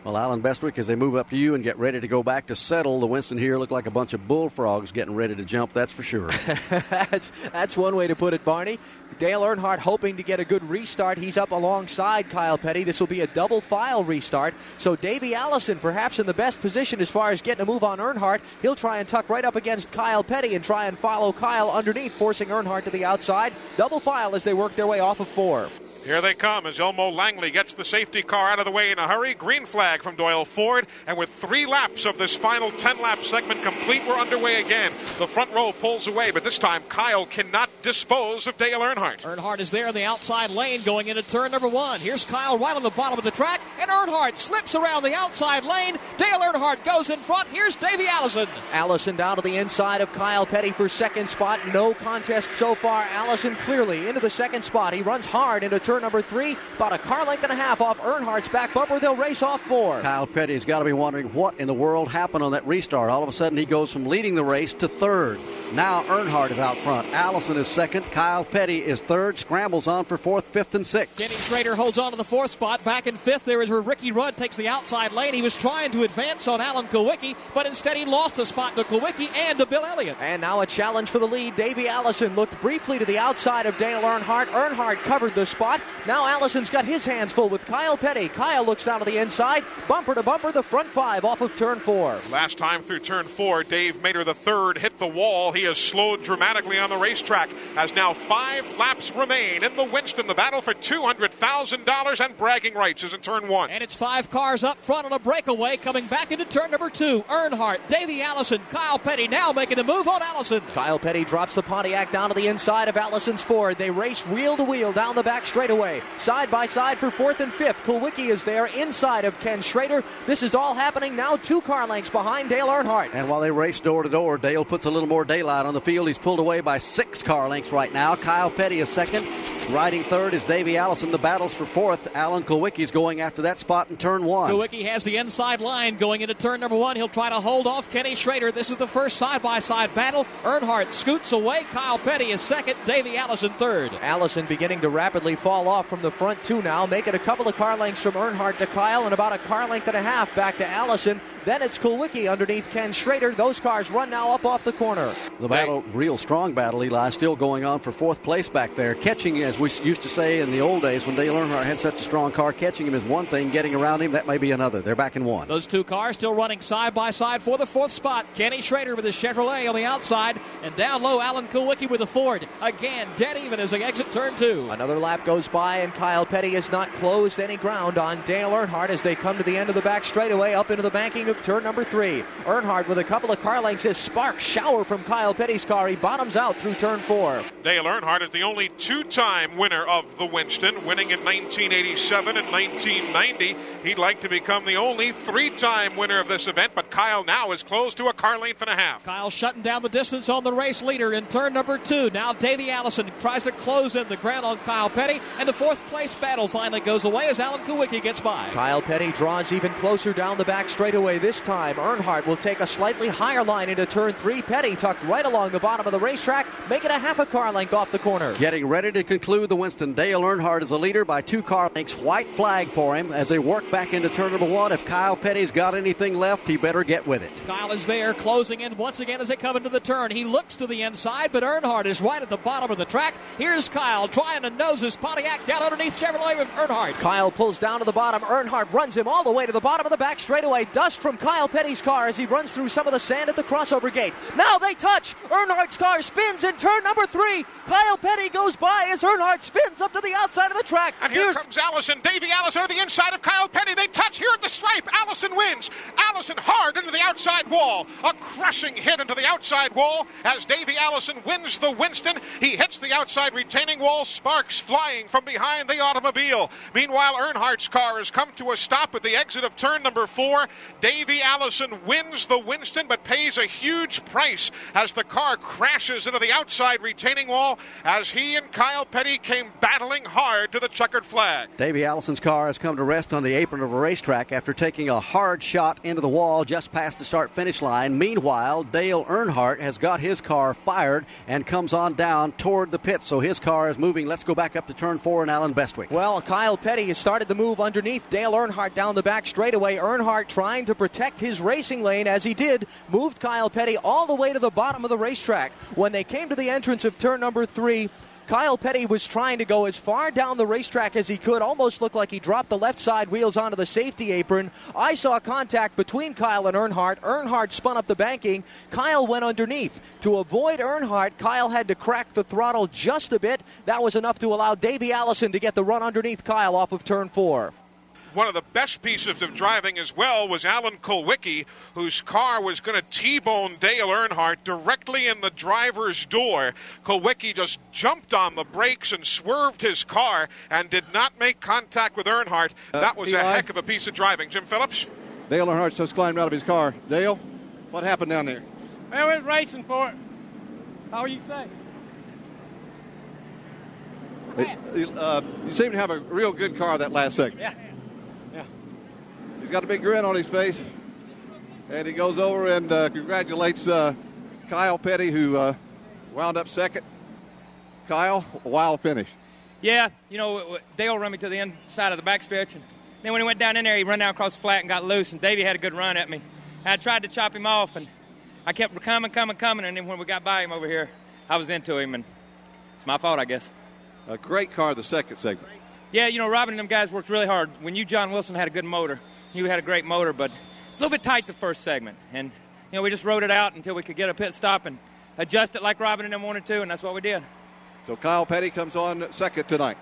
Well, Alan Bestwick, as they move up to you and get ready to go back to settle, the Winston here look like a bunch of bullfrogs getting ready to jump, that's for sure. That's one way to put it, Barney. Dale Earnhardt hoping to get a good restart. He's up alongside Kyle Petty. This will be a double file restart. So Davey Allison perhaps in the best position as far as getting a move on Earnhardt. He'll try and tuck right up against Kyle Petty and try and follow Kyle underneath, forcing Earnhardt to the outside. Double file as they work their way off of 4. Here they come as Elmo Langley gets the safety car out of the way in a hurry. Green flag from Doyle Ford. And with 3 laps of this final 10-lap segment complete, we're underway again. The front row pulls away, but this time Kyle cannot dispose of Dale Earnhardt. Earnhardt is there in the outside lane going into turn number 1. Here's Kyle right on the bottom of the track, and Earnhardt slips around the outside lane. Dale Earnhardt goes in front. Here's Davey Allison. Allison down to the inside of Kyle Petty for second spot. No contest so far. Allison clearly into the second spot. He runs hard into turn number 3, about a car length and a half off Earnhardt's back bumper. They'll race off 4. Kyle Petty's got to be wondering what in the world happened on that restart. All of a sudden he goes from leading the race to 3rd. Now Earnhardt is out front. Allison is 2nd. Kyle Petty is 3rd. Scrambles on for 4th, 5th, and 6th. Kenny Schrader holds on to the 4th spot. Back in 5th, there is where Ricky Rudd takes the outside lane. He was trying to advance on Alan Kulwicki, but instead he lost a spot to Kulwicki and to Bill Elliott. And now a challenge for the lead. Davey Allison looked briefly to the outside of Dale Earnhardt. Earnhardt covered the spot. Now Allison's got his hands full with Kyle Petty. Kyle looks down to the inside. Bumper to bumper, the front 5 off of turn 4. Last time through turn 4, Dave Mater III hit the wall. He has slowed dramatically on the racetrack as now 5 laps remain in the Winston. The battle for $200,000 and bragging rights is in turn 1. And it's 5 cars up front on a breakaway coming back into turn number 2. Earnhardt, Davey Allison, Kyle Petty now making a move on Allison. Kyle Petty drops the Pontiac down to the inside of Allison's Ford. They race wheel to wheel down the back straightaway. Side by side for 4th and 5th. Kulwicki is there inside of Ken Schrader. This is all happening now 2 car lengths behind Dale Earnhardt. And while they race door to door, Dale puts a little more daylight on the field. He's pulled away by 6 car lengths right now. Kyle Petty is 2nd. Riding 3rd is Davey Allison. The battle's for 4th. Alan Kulwicki's going after that spot in turn 1. Kulwicki has the inside line going into turn number 1. He'll try to hold off Kenny Schrader. This is the first side-by-side battle. Earnhardt scoots away. Kyle Petty is 2nd. Davey Allison 3rd. Allison beginning to rapidly fall off from the front 2 now, making a couple of car lengths from Earnhardt to Kyle and about a car length and a half back to Allison. Then it's Kulwicki underneath Ken Schrader. Those cars run now up off the corner. The battle, real strong battle, Eli, still going on for 4th place back there. Catching, as we used to say in the old days when Dale Earnhardt had such a strong car, catching him is one thing, getting around him, that may be another. They're back in 1. Those 2 cars still running side by side for the 4th spot. Kenny Schrader with his Chevrolet on the outside, and down low Alan Kulwicki with a Ford. Again, dead even as they exit turn 2. Another lap goes by, and Kyle Petty has not closed any ground on Dale Earnhardt as they come to the end of the back straightaway up into the banking of turn number 3. Earnhardt with a couple of car lengths as sparks shower from Kyle Petty's car. He bottoms out through turn 4. Dale Earnhardt is the only 2-time winner of the Winston, winning in 1987 and 1990. He'd like to become the only 3-time winner of this event, but Kyle now is close to a car length and a half. Kyle shutting down the distance on the race leader in turn number 2. Now Davey Allison tries to close in the ground on Kyle Petty, and the 4th place battle finally goes away as Alan Kulwicki gets by. Kyle Petty draws even closer down the back straightaway this time. Earnhardt will take a slightly higher line into turn 3. Petty tucked right along the bottom of the racetrack, making a half a car length off the corner. Getting ready to conclude the Winston. Dale Earnhardt is the leader by 2 car lengths. White flag for him as they work back into turn number 1. If Kyle Petty's got anything left, he better get with it. Kyle is there, closing in once again as they come into the turn. He looks to the inside, but Earnhardt is right at the bottom of the track. Here's Kyle trying to nose his Pontiac down underneath Chevrolet with Earnhardt. Kyle pulls down to the bottom. Earnhardt runs him all the way to the bottom of the back straightaway. Dust from Kyle Petty's car as he runs through some of the sand at the crossover gate. Now they touch. Earnhardt's car spins in turn number 3. Kyle Petty goes by as Earnhardt spins up to the outside of the track. And here comes Allison. Davey Allison to the inside of Kyle Petty. They touch here at the stripe. Allison wins. Allison hard into the outside wall. A crushing hit into the outside wall as Davey Allison wins the Winston. He hits the outside retaining wall. Sparks flying from behind the automobile. Meanwhile, Earnhardt's car has come to a stop at the exit of turn number 4. Davey Allison wins the Winston but pays a huge price as the car crashes into the outside retaining wall as he and Kyle Petty came battling hard to the checkered flag. Davey Allison's car has come to rest on the apron of a racetrack after taking a hard shot into the wall just past the start start-finish line. Meanwhile, Dale Earnhardt has got his car fired and comes on down toward the pit, so his car is moving. Let's go back up to turn 4 and Alan Bestwick. Well, Kyle Petty has started to move underneath Dale Earnhardt down the back straightaway. Earnhardt trying to protect his racing lane, as he did, moved Kyle Petty all the way to the bottom of the racetrack. When they came to the entrance of turn number 3, Kyle Petty was trying to go as far down the racetrack as he could. Almost looked like he dropped the left side wheels onto the safety apron. I saw contact between Kyle and Earnhardt. Earnhardt spun up the banking. Kyle went underneath. To avoid Earnhardt, Kyle had to crack the throttle just a bit. That was enough to allow Davey Allison to get the run underneath Kyle off of turn 4. One of the best pieces of driving as well was Alan Kulwicki, whose car was going to T-bone Dale Earnhardt directly in the driver's door. Kulwicki just jumped on the brakes and swerved his car and did not make contact with Earnhardt. That was a heck of a piece of driving. Jim Phillips? Dale Earnhardt just climbed out of his car. Dale, what happened down there? Well, we was racing for it. How you say? You seem to have a real good car that last segment. Yeah. He's got a big grin on his face, and he goes over and congratulates Kyle Petty, who wound up second. Kyle, a wild finish. Yeah, you know, Dale run me to the inside of the backstretch, and then when he went down in there, he ran down across the flat and got loose, and Davey had a good run at me. I tried to chop him off, and I kept coming, and then when we got by him over here, I was into him, and it's my fault, I guess. A great car the second segment. Yeah, you know, Robin and them guys worked really hard. When John Wilson had a good motor. You had a great motor, but it's a little bit tight the first segment. And, you know, we just rode it out until we could get a pit stop and adjust it like Robin and them wanted to, and that's what we did. So Kyle Petty comes on second tonight.